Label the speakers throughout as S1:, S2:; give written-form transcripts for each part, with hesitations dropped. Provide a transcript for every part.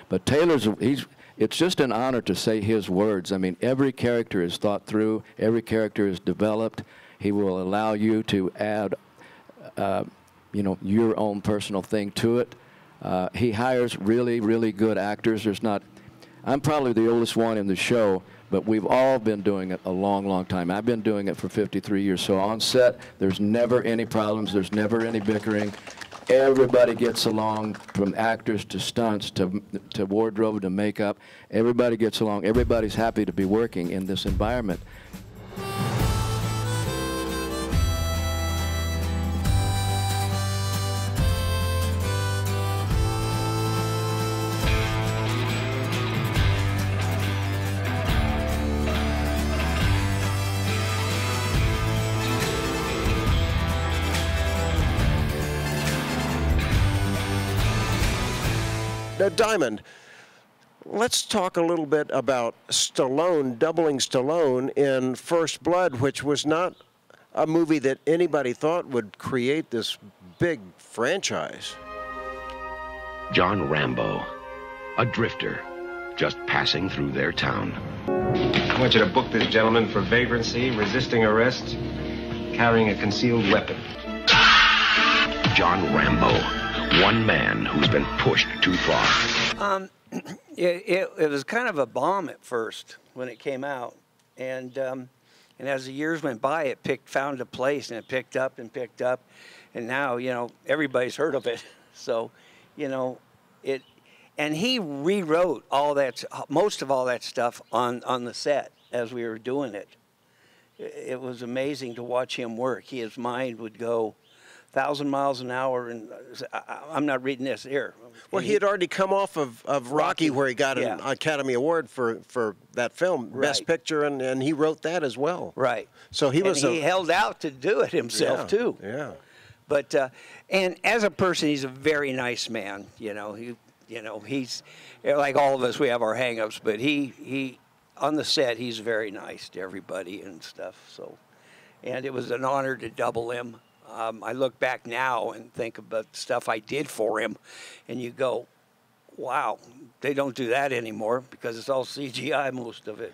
S1: But Taylor's, it's just an honor to say his words. I mean, every character is thought through, every character is developed. He will allow you to add, you know, your own personal thing to it. He hires really, really good actors. There's not, I'm probably the oldest one in the show, but we've all been doing it a long, long time. I've been doing it for 53 years. So on set, there's never any problems. There's never any bickering. Everybody gets along, from actors to stunts to wardrobe to makeup. Everybody gets along. Everybody's happy to be working in this environment.
S2: Now, Diamond, let's talk a little bit about Stallone, doubling Stallone in First Blood, which was not a movie that anybody thought would create this big franchise.
S3: John Rambo, a drifter, just passing through their town.
S4: I want you to book this gentleman for vagrancy, resisting arrest, carrying a concealed weapon.
S3: John Rambo. One man who's been pushed too far.
S5: It was kind of a bomb at first when it came out, and as the years went by, it found a place, and it picked up, and now, you know, everybody's heard of it. So, you know, and he rewrote all that, most of all that stuff on the set as we were doing it. It was amazing to watch him work. His mind would go 1,000 miles an hour, and I'm not reading this here.
S2: Well, he had already come off of Rocky, where he got an Academy Award for that film, Best Picture, and he wrote that as well.
S5: Right.
S2: So he was.
S5: He held out to do it himself too.
S2: Yeah.
S5: But and as a person, he's a very nice man. You know, he's like all of us. We have our hang-ups, but he on the set, he's very nice to everybody and stuff. So, and it was an honor to double him. I look back now and think about the stuff I did for him, and you go, wow, they don't do that anymore because it's all CGI, most of it.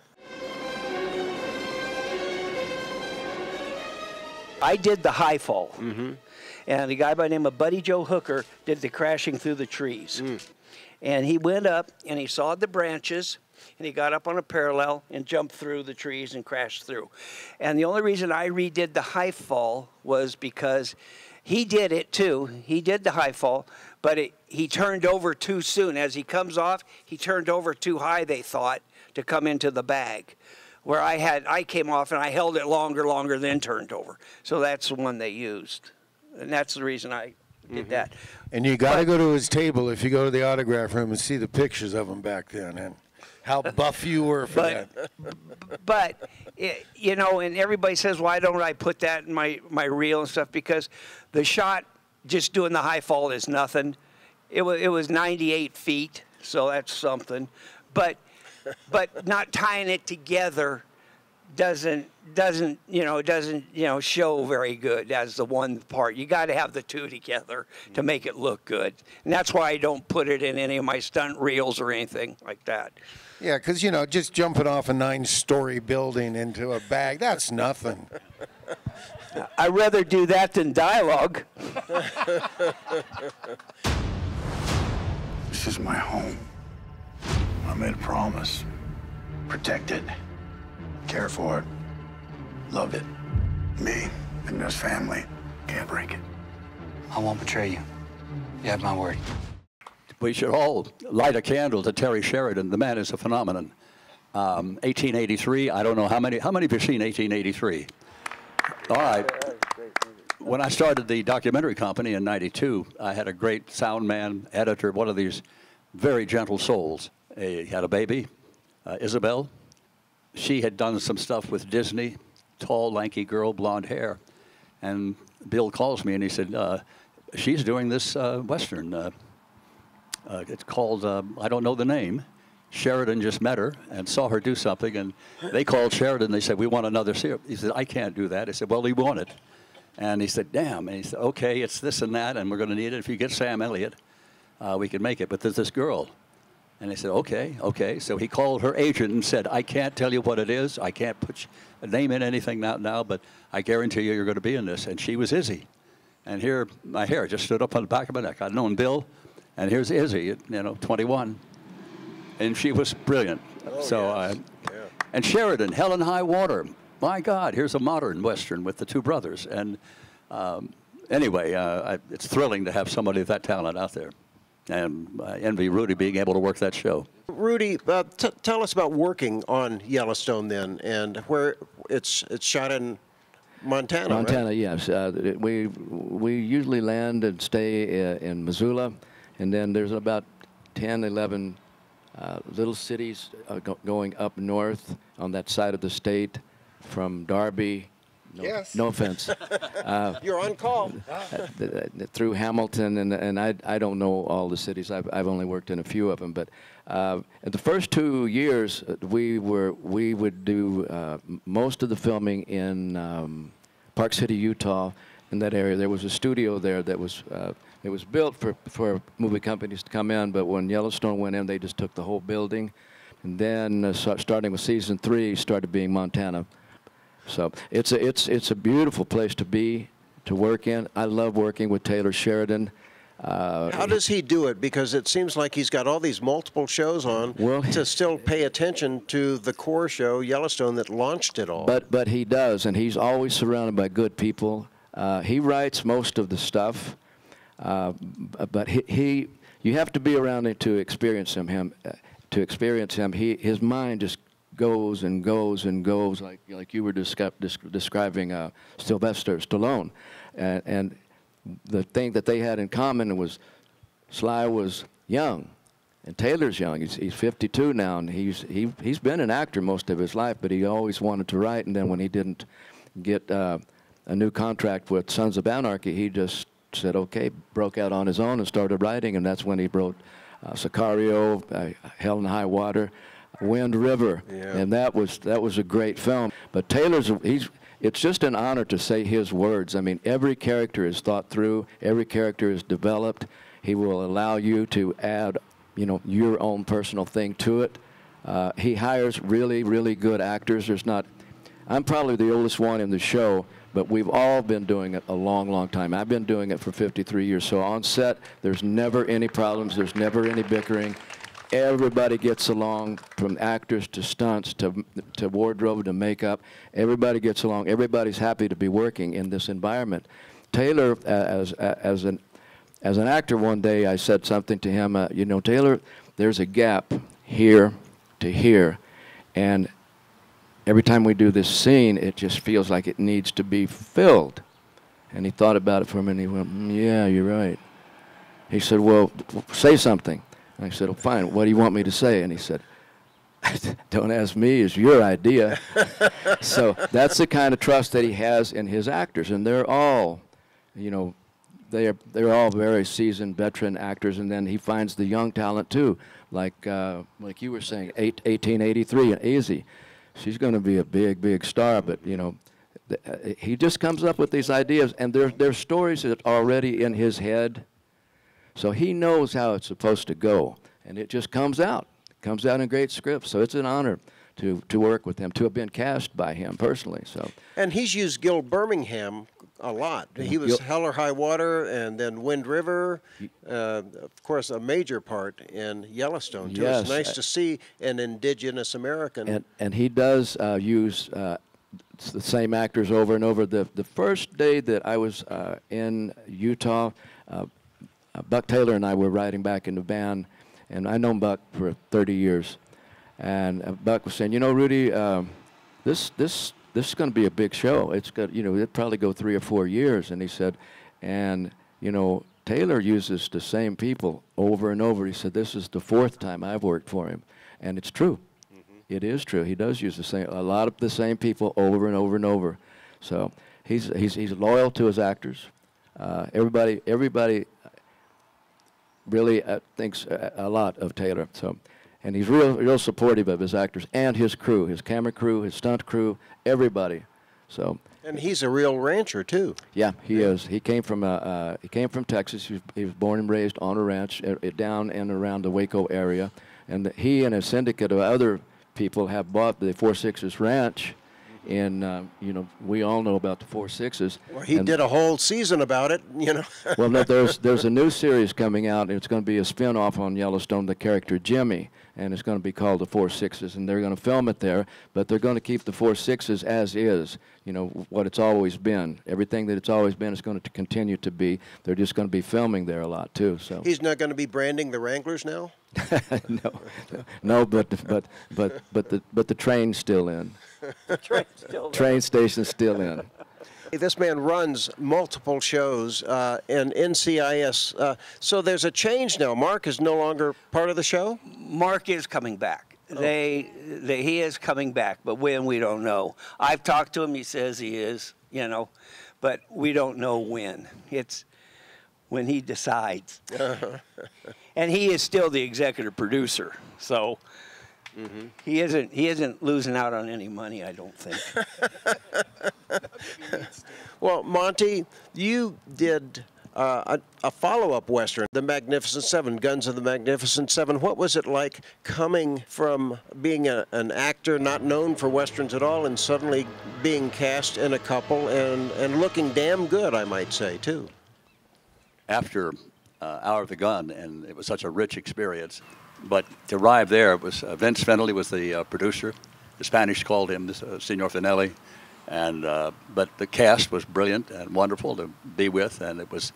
S5: I did the high fall, and a guy by the name of Buddy Joe Hooker did the crashing through the trees. And he went up, and he sawed the branches, and he got up on a parallel and jumped through the trees and crashed through. And the only reason I redid the high fall was because he did it too. He did the high fall, but he turned over too soon. As he comes off, he turned over too high, they thought, to come into the bag. Where I came off and I held it longer, then turned over. So that's the one they used. And that's the reason I did that.
S6: And you got to go to his table if you go to the autograph room and see the pictures of him back then. And how buff you were for that.
S5: But you know, and everybody says, why don't I put that in my reel and stuff? Because the shot, just doing the high fall is nothing. It was 98 feet, so that's something. But not tying it together doesn't show very good as the one part. You got to have the two together to make it look good, and that's why I don't put it in any of my stunt reels or anything like that.
S6: Yeah, because, you know, just jumping off a 9-story building into a bag, that's nothing.
S5: I'd rather do that than dialogue.
S7: This is my home. I made a promise. Protect it. Care for it. Love it. Me and this family can't break it.
S8: I won't betray you. You have my word.
S9: We should all light a candle to Terry Sheridan. The man is a phenomenon. 1883, I don't know how many of you have seen 1883? All right. When I started the documentary company in '92, I had a great sound man, editor, one of these very gentle souls. He had a baby, Isabel. She had done some stuff with Disney, tall, lanky girl, blonde hair. And Bill calls me and he said, she's doing this Western. It's called, I don't know the name. Sheridan just met her and saw her do something, and they called Sheridan and they said, we want another series. He said, I can't do that. I said, well, he won it. And he said, damn. And he said, okay, it's this and that, and we're going to need it. If you get Sam Elliott, we can make it. But there's this girl, And they said, okay, okay. So he called her agent and said, I can't tell you what it is. I can't put a name in anything now, but I guarantee you're going to be in this. And she was Izzy. And here, my hair just stood up on the back of my neck. I'd known Bill, and here's Izzy, 21. And she was brilliant.
S2: Oh,
S9: so,
S2: yes.
S9: And Sheridan, Hell in High Water. My God, here's a modern Western with the two brothers. And anyway, it's thrilling to have somebody of that talent out there. And I envy Rudy being able to work that show.
S2: Rudy, tell us about working on Yellowstone then, and where it's shot in Montana.
S1: Montana,
S2: right?
S1: yes. We usually land and stay in Missoula, and then there's about 10, 11 little cities going up north on that side of the state from Darby. No,
S2: yes.
S1: No offense.
S2: You're on call.
S1: Through Hamilton, and I don't know all the cities. I've only worked in a few of them. But in the first 2 years, we would do most of the filming in Park City, Utah, in that area. There was a studio there that was it was built for movie companies to come in. But when Yellowstone went in, they just took the whole building, and then starting with season 3, started being Montana. So it's a beautiful place to work in. I love working with Taylor Sheridan.
S2: How does he do it? Because it seems like he's got all these multiple shows on to still pay attention to the core show, Yellowstone, that launched it all.
S1: But he does, and he's always surrounded by good people. He writes most of the stuff, but you have to be around him to experience him. His mind just goes and goes and goes, like you were describing Sylvester Stallone, and the thing that they had in common was Sly was young, and Taylor's young. He's 52 now, and he's been an actor most of his life, but he always wanted to write. And then when he didn't get a new contract with Sons of Anarchy, he just said, okay, broke out on his own and started writing, and that's when he wrote Sicario, Hell in High Water, Wind River, and that was a great film. But Taylor's, it's just an honor to say his words. I mean, every character is thought through, every character is developed. He will allow you to add, your own personal thing to it. He hires really, really good actors. I'm probably the oldest one in the show, but we've all been doing it a long, long time. I've been doing it for 53 years. So on set, there's never any problems. There's never any bickering. Everybody gets along, from actors to stunts to wardrobe to makeup. Everybody gets along. Everybody's happy to be working in this environment. Taylor, as an actor, one day I said something to him. Taylor, there's a gap here to here, and every time we do this scene, it just feels like it needs to be filled. And he thought about it for a minute. He went, "Yeah, you're right." He said, "Well, say something." I said, "Oh, fine, what do you want me to say?" And he said, "Don't ask me, it's your idea." So that's the kind of trust that he has in his actors, and they're all, they're all very seasoned veteran actors, and then he finds the young talent too, like you were saying, 1883, and Izzy. She's going to be a big, big star, but he just comes up with these ideas, and they're stories that are already in his head. So he knows how it's supposed to go, and it just comes out. It comes out in great scripts. So it's an honor to work with him, to have been cast by him personally. So.
S2: And he's used Gil Birmingham a lot. He was Hell or High Water, and then Wind River, of course, a major part in Yellowstone, too.
S1: Yes.
S2: It's nice to see an indigenous American.
S1: And he does use the same actors over and over. The first day that I was in Utah, Buck Taylor and I were riding back in the van, and I've known Buck for 30 years. And Buck was saying, Rudy, this is going to be a big show. It's got, it'll probably go 3 or 4 years. And he said, Taylor uses the same people over and over. He said, this is the 4th time I've worked for him, and it's true. Mm-hmm. It is true. He does use a lot of the same people over and over and over. So he's loyal to his actors. Everybody really thinks a lot of Taylor. So, and he's real supportive of his actors and his crew, his camera crew, his stunt crew, everybody. So.
S2: And he's a real rancher too.
S1: Yeah, he is. He came from Texas. He was born and raised on a ranch down and around the Waco area. And he and a syndicate of other people have bought the 4-6's ranch. And, you know, we all know about the 4-6's.
S2: Well, he did a whole season about it, you know.
S1: Well, no, there's a new series coming out, and it's going to be a spin-off on Yellowstone, the character Jimmy, and it's going to be called the 4-6's, and they're going to film it there, but they're going to keep the 4-6's as is, you know, what it's always been. Everything that it's always been is going to continue to be. They're just going to be filming there a lot, too. So
S2: He's not going to be branding the Wranglers now?
S1: no, but the train's still in. Train station's still in.
S2: This man runs multiple shows in N.C.I.S. So there's a change now. Mark is no longer part of the show?
S5: Mark is coming back. Oh. He is coming back, but when, we don't know. I've talked to him. He says he is, you know, but we don't know when. It's when he decides. And he is still the executive producer, so he isn't losing out on any money, I don't think.
S2: Well, Monte, you did a follow-up Western, The Magnificent Seven, Guns of the Magnificent Seven. What was it like coming from being an actor not known for Westerns at all and suddenly being cast in a couple and looking damn good, I might say, too?
S9: After Hour of the Gun, and it was such a rich experience. But to arrive there, it was Vince Fennelly was the producer. The Spanish called him Senor Finelli, and but the cast was brilliant and wonderful to be with, and it was.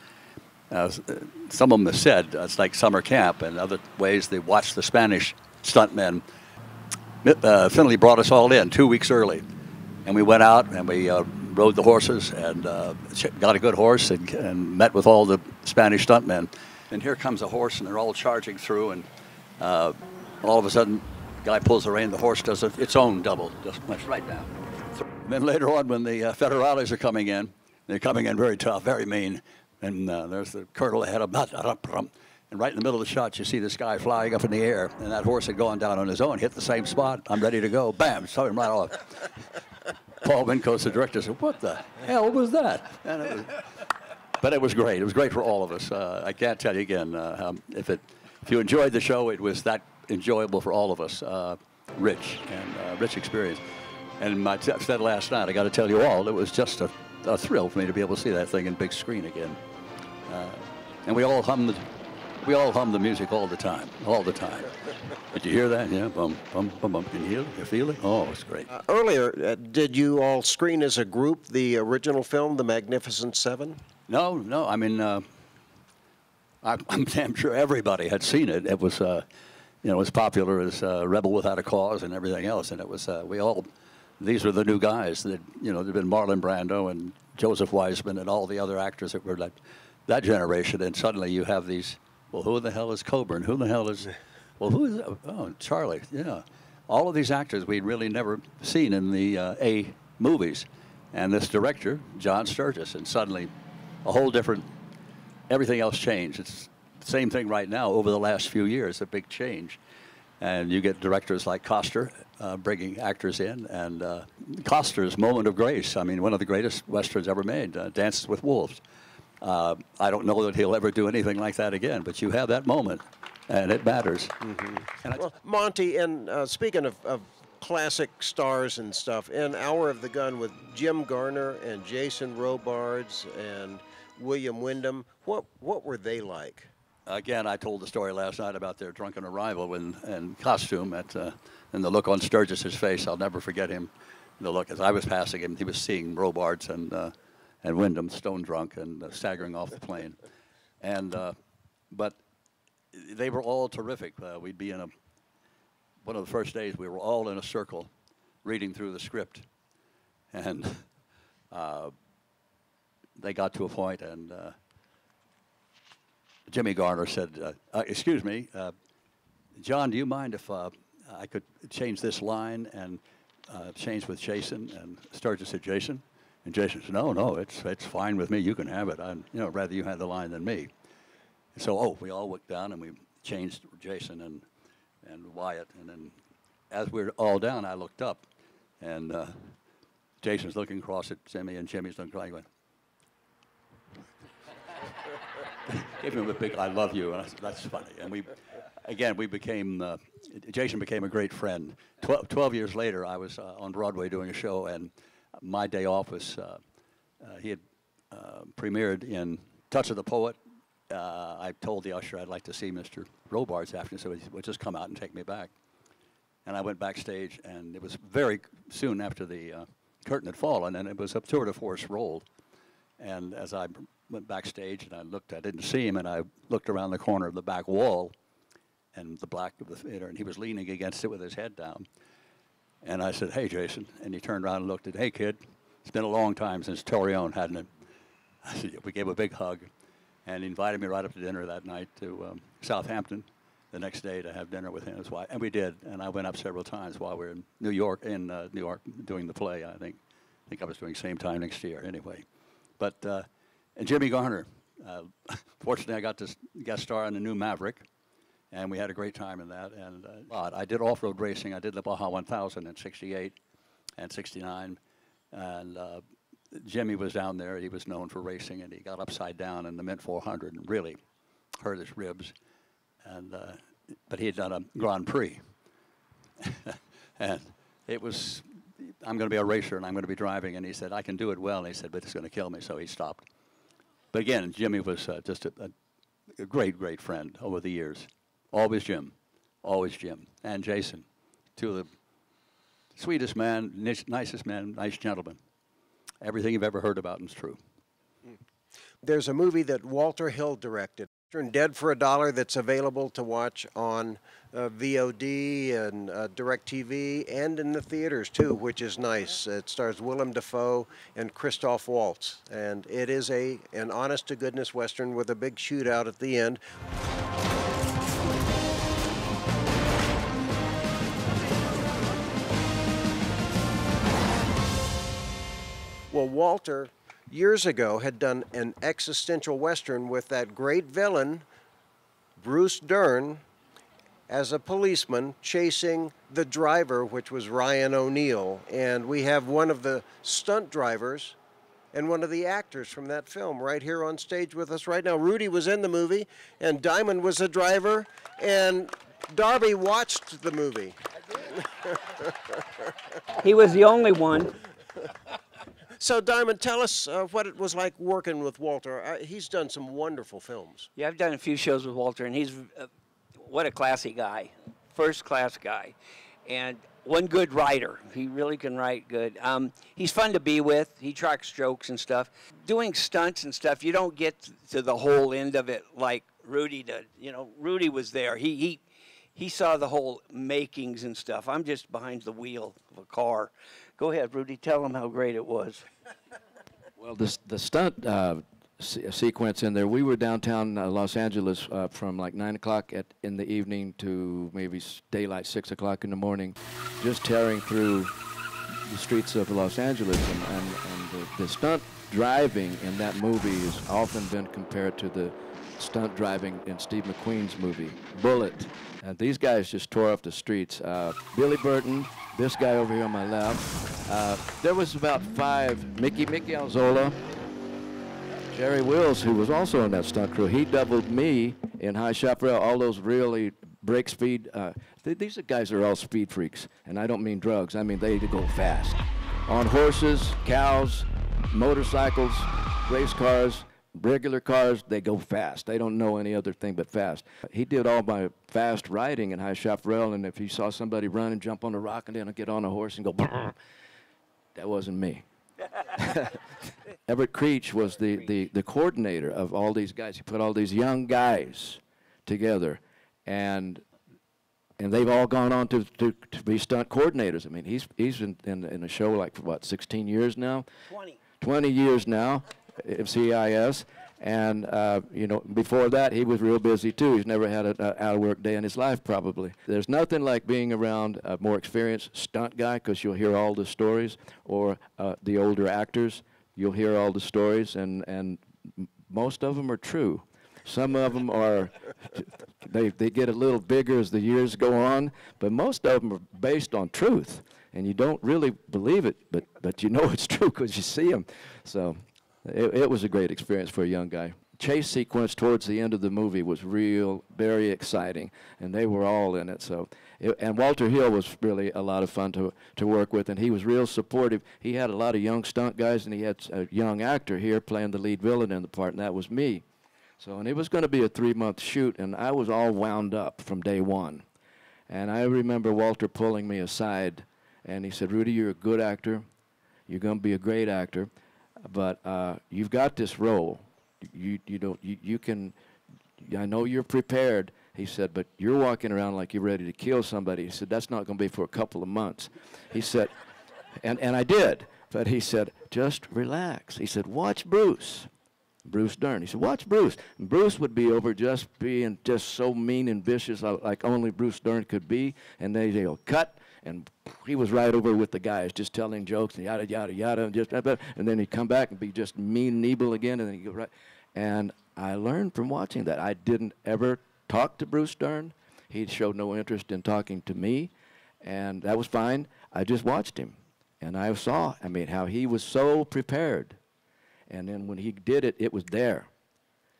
S9: Some of them have said it's like summer camp, and other ways they watched the Spanish stuntmen. Finelly brought us all in 2 weeks early, and we went out and we rode the horses and got a good horse and met with all the Spanish stuntmen. And here comes a horse, and they're all charging through, and all of a sudden, the guy pulls the rein, the horse does its own double, just went right down. And then later on, when the federales are coming in, they're coming in very tough, very mean, and there's the colonel ahead of them, and right in the middle of the shot, you see this guy flying up in the air, and that horse had gone down on his own, hit the same spot, I'm ready to go, bam, shot him right off. Paul Winkos, the director, said, "What the hell was that?" And it was, but it was great. It was great for all of us. I can't tell you again, if you enjoyed the show, it was that enjoyable for all of us. Rich experience. And I said last night, I got to tell you all, it was just a thrill for me to be able to see that thing in big screen again. And we all hummed the music all the time. Did you hear that? Yeah, bum, bum, bum, bum. Can you hear it? You feel it? Oh, it's great.
S2: Earlier, did you all screen as a group the original film, The Magnificent Seven?
S9: No. I mean, I'm damn sure everybody had seen it. It was, as popular as Rebel Without a Cause and everything else. And it was, these were the new guys that, there'd been Marlon Brando and Joseph Weisman and all the other actors that were that generation. And suddenly you have these, well, who the hell is Coburn? Who the hell is, well, who is, oh, Charlie, yeah. All of these actors we'd really never seen in the A movies. And this director, John Sturges, and suddenly a whole different, everything else changed. It's the same thing right now over the last few years, a big change. And you get directors like Costner bringing actors in, and Costner's Moment of Grace, I mean, one of the greatest Westerns ever made, Dances with Wolves. I don't know that he'll ever do anything like that again, but you have that moment, and it matters. Mm-hmm.
S2: Well, Monte, and speaking of classic stars and stuff, in Hour of the Gun with Jim Garner and Jason Robards and William Wyndham, what were they like?
S9: Again, I told the story last night about their drunken arrival in costume and the look on Sturgis's face. I'll never forget him. The look as I was passing him, he was seeing Robards and Wyndham stone drunk and staggering off the plane. And but they were all terrific. We'd be in one of the first days. We were all in a circle, reading through the script, and they got to a point and. Jimmy Garner said, excuse me, John, do you mind if I could change this line and change with Jason? And Sturges said, Jason? And Jason said, no, it's fine with me. You can have it. I'd rather you had the line than me. And so, we all looked down and we changed Jason and Wyatt. And then as we were all down, I looked up. And Jason's looking across at Jimmy, and Jimmy's looking across. He went, gave him a big "I love you," and I said, "That's funny." And we became Jason became a great friend. 12 years later, I was on Broadway doing a show, and my day off was, he had premiered in Touch of the Poet. I told the usher I'd like to see Mr. Robards after, so he would just come out and take me back. And I went backstage, and it was very soon after the curtain had fallen, and it was a tour de force role. And as I went backstage and I looked, I didn't see him, and I looked around the corner of the back wall and the back of the theater, and he was leaning against it with his head down. And I said, "Hey, Jason." And he turned around and looked at, "Hey, kid, it's been a long time since Torreon, hadn't it?" I said, "Yeah." We gave a big hug, and he invited me right up to dinner that night to Southampton the next day to have dinner with him and his wife. And we did, and I went up several times while we were in New York, doing the play, I think. I think I was doing same time next year, anyway. But, and Jimmy Garner, fortunately I got to guest star on the new Maverick, and we had a great time in that. And I did off-road racing. I did the Baja 1000 in '68 and '69, and Jimmy was down there. He was known for racing, and he got upside down in the Mint 400 and really hurt his ribs. And but he had done a Grand Prix, and it was, "I'm going to be a racer and I'm going to be driving." And he said, "I can do it well." And he said, "But it's going to kill me." So he stopped. But again, Jimmy was just a great, great friend over the years. Always Jim, and Jason, two of the sweetest man, nicest man, nice gentleman. Everything you've ever heard about him is true.
S2: There's a movie that Walter Hill directed, Dead for a Dollar, that's available to watch on VOD and DirecTV and in the theaters too, which is nice. It stars Willem Dafoe and Christoph Waltz, and it is an honest-to-goodness Western with a big shootout at the end. Well, Walter, years ago, had done an existential Western with that great villain, Bruce Dern, as a policeman chasing the driver, which was Ryan O'Neal. And we have one of the stunt drivers and one of the actors from that film right here on stage with us right now. Rudy was in the movie, and Diamond was the driver, and Darby watched the movie.
S5: He was the only one.
S2: So, Diamond, tell us what it was like working with Walter. He's done some wonderful films.
S5: Yeah, I've done a few shows with Walter, and he's what a classy guy, first-class guy, and one good writer. He really can write good. He's fun to be with. He tracks jokes and stuff. Doing stunts and stuff, you don't get to the whole end of it like Rudy did. You know, Rudy was there. He saw the whole makings and stuff. I'm just behind the wheel of a car. Go ahead, Rudy. Tell them how great it was.
S1: Well, the stunt sequence in there, we were downtown Los Angeles from like 9 o'clock in the evening to maybe daylight, 6 o'clock in the morning, just tearing through the streets of Los Angeles. And the stunt driving in that movie has often been compared to the stunt driving in Steve McQueen's movie, Bullet. And these guys just tore up the streets. Billy Burton, this guy over here on my left. There was about 5, Mickey Alzola, Jerry Wills, who was also on that stunt crew. He doubled me in High Chaparral, all those really break speed. These are guys are all speed freaks, and I don't mean drugs. I mean they go fast. On horses, cows, motorcycles, race cars, regular cars, they go fast. They don't know any other thing but fast. He did all my fast riding in High Chaparral, and if he saw somebody run and jump on a rock and then get on a horse and go, brr, that wasn't me. Everett Creech was the coordinator of all these guys. He put all these young guys together, and they've all gone on to be stunt coordinators. I mean, he's in a show like for what, 16 years now? 20 years now. N.C.I.S. And, you know, before that, he was real busy, too. He's never had an out-of-work day in his life, probably. There's nothing like being around a more experienced stunt guy, because you'll hear all the stories, or the older actors, you'll hear all the stories, and most of them are true. Some of them are, they get a little bigger as the years go on, but most of them are based on truth. And you don't really believe it, but you know it's true because you see them. So. It was a great experience for a young guy. chase sequence towards the end of the movie was very exciting, and they were all in it. So, and Walter Hill was really a lot of fun to work with, and he was real supportive. He had a lot of young stunt guys, and he had a young actor here playing the lead villain in the part, and that was me. So, and it was going to be a 3-month shoot, and I was all wound up from day one. And I remember Walter pulling me aside, and he said, "Rudy, you're a good actor. You're going to be a great actor, but you've got this role. You can, I know you're prepared," he said, "but you're walking around like you're ready to kill somebody." He said, "That's not going to be for a couple of months." He said, and I did, but he said, "Just relax." He said, "Watch Bruce Dern." He said, "Watch Bruce." And Bruce would be over just being just so mean and vicious like only Bruce Dern could be, and they'd go, "Cut," and he was right over with the guys, just telling jokes and yada, yada, yada, and then he'd come back and be just mean and evil again, and then he'd go right. And I learned from watching that. I didn't ever talk to Bruce Dern. He showed no interest in talking to me, and that was fine. I just watched him, and I saw, I mean, how he was so prepared. And then when he did it, it was there.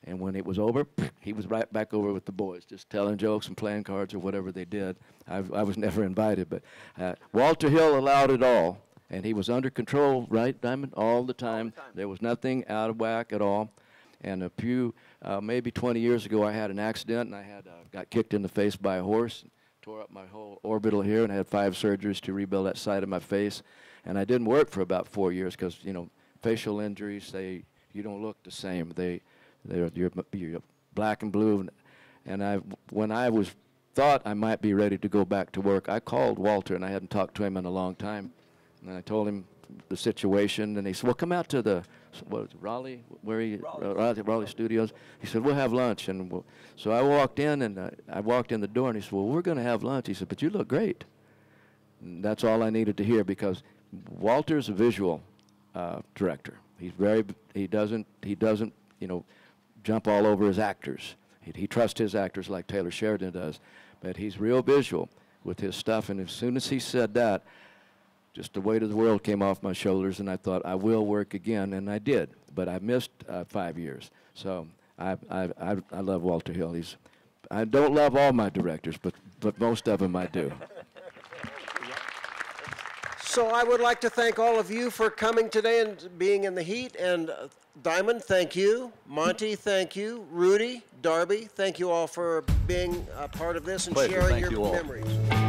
S1: And when it was over, he was right back over with the boys, just telling jokes and playing cards or whatever they did. I was never invited, but Walter Hill allowed it all, and he was under control, right, Diamond, all the time. There was nothing out of whack at all. And a few, maybe 20 years ago, I had an accident, and I got kicked in the face by a horse, tore up my whole orbital here, and I had 5 surgeries to rebuild that side of my face. And I didn't work for about 4 years because, you know, facial injuries, you don't look the same. You're black and blue. And when I thought I might be ready to go back to work, I called Walter, and I hadn't talked to him in a long time. And I told him the situation, and he said, "Well, come out to the Raleigh, Raleigh Studios." He said, "We'll have lunch." And so I walked in, and I walked in the door, and he said, "Well, we're going to have lunch." He said, "But you look great." And that's all I needed to hear, because Walter's a visual director. He doesn't, you know, jump all over his actors. He trusts his actors like Taylor Sheridan does, but he's real visual with his stuff. And as soon as he said that, just the weight of the world came off my shoulders, and I thought, I will work again, and I did. But I missed 5 years. So I love Walter Hill. I don't love all my directors, but most of them I do.
S2: So I would like to thank all of you for coming today and being in the heat. And Diamond, thank you. Monte, thank you. Rudy, Darby, thank you all for being a part of this and
S9: Pleasure.
S2: sharing
S9: Thank
S2: your
S9: you all.
S2: memories.